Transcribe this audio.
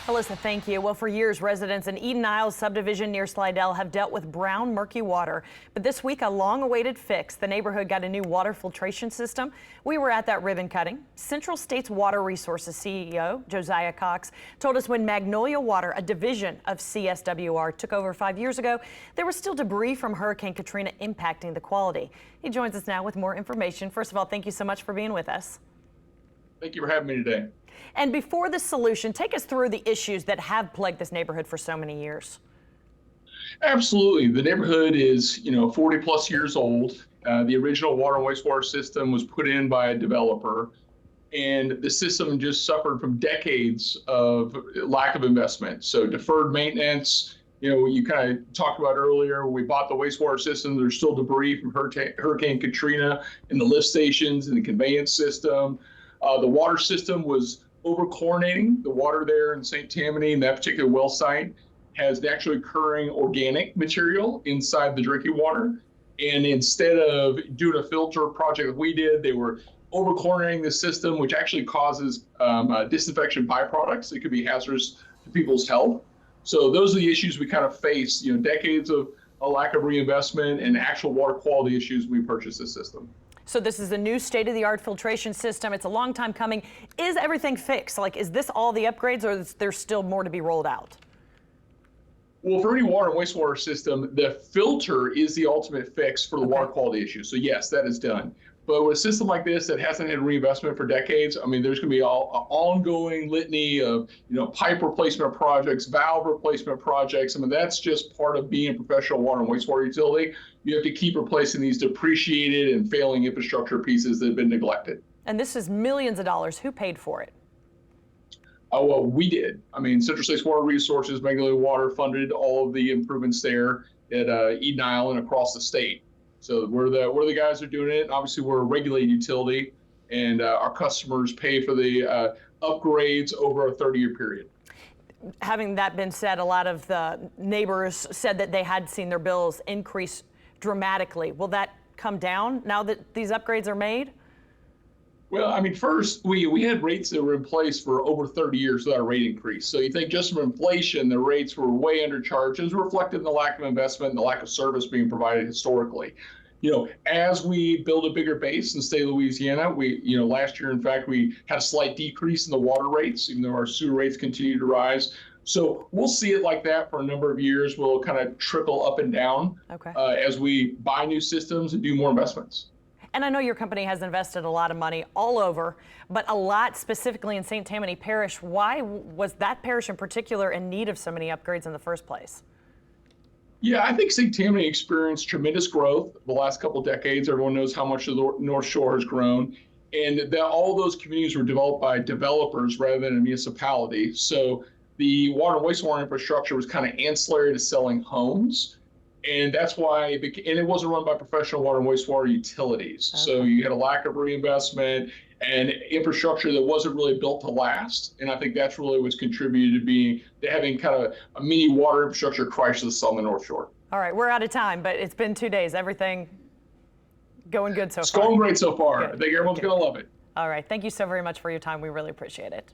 Alyssa, thank you. Well, for years, residents in Eden Isles subdivision near Slidell have dealt with brown, murky water. But this week, a long-awaited fix. The neighborhood got a new water filtration system. We were at that ribbon cutting. Central States Water Resources CEO Josiah told us when Magnolia Water, a division of CSWR, took over 5 years ago, there was still debris from Hurricane Katrina impacting the quality. He joins us now with more information. First of all, thank you so much for being with us. Thank you for having me today. And before the solution, take us through the issues that have plagued this neighborhood for so many years. Absolutely. The neighborhood is, 40 plus years old. The original water and wastewater system was put in by a developer, and the system just suffered from decades of lack of investment. So deferred maintenance, you kind of talked about earlier, we bought the wastewater system. There's still debris from Hurricane Katrina in the lift stations and the conveyance system. The water system was over-chlorinating. The water there in St. Tammany, and that particular well site, has naturally occurring organic material inside the drinking water. And instead of doing a filter project that we did, they were over-chlorinating the system, which actually causes disinfection byproducts. It could be hazardous to people's health. So those are the issues we kind of face, decades of a lack of reinvestment and actual water quality issues when we purchased this system. So this is a new state-of-the-art filtration system. It's a long time coming. Is everything fixed? Is this all the upgrades, or is there still more to be rolled out? Well, for any water and wastewater system, the filter is the ultimate fix for the water quality issue. So yes, that is done. But with a system like this that hasn't had reinvestment for decades, there's going to be an ongoing litany of, pipe replacement projects, valve replacement projects. That's just part of being a professional water and wastewater utility. You have to keep replacing these depreciated and failing infrastructure pieces that have been neglected. And this is millions of dollars. Who paid for it? Oh, well, we did. Central States Water Resources, Magnolia Water funded all of the improvements there at Eden Isle and across the state. So we're the guys that are doing it. And obviously, we're a regulated utility, and our customers pay for the upgrades over a 30-year period. Having that been said, a lot of the neighbors said that they had seen their bills increase dramatically. Will that come down now that these upgrades are made? Well, first, we had rates that were in place for over 30 years without a rate increase. So you think just from inflation, the rates were way undercharged. It was reflected in the lack of investment and the lack of service being provided historically. As we build a bigger base in the state of Louisiana, last year, in fact, we had a slight decrease in the water rates, even though our sewer rates continue to rise. So we'll see it like that for a number of years. We'll kind of trickle up and down as we buy new systems and do more investments. And I know your company has invested a lot of money all over, but a lot specifically in St. Tammany Parish. Why was that parish in particular in need of so many upgrades in the first place? Yeah, I think St. Tammany experienced tremendous growth the last couple of decades. Everyone knows how much the North Shore has grown, and that all those communities were developed by developers rather than a municipality. So the water and wastewater infrastructure was kind of ancillary to selling homes. And that's why, and it wasn't run by professional water and wastewater utilities. So you had a lack of reinvestment and infrastructure that wasn't really built to last. And I think that's really what's contributed to having kind of a mini water infrastructure crisis on the North Shore. All right, we're out of time, but it's been 2 days. Everything going good so far? It's going great so far. Good. I think everyone's going to love it. All right, thank you so very much for your time. We really appreciate it.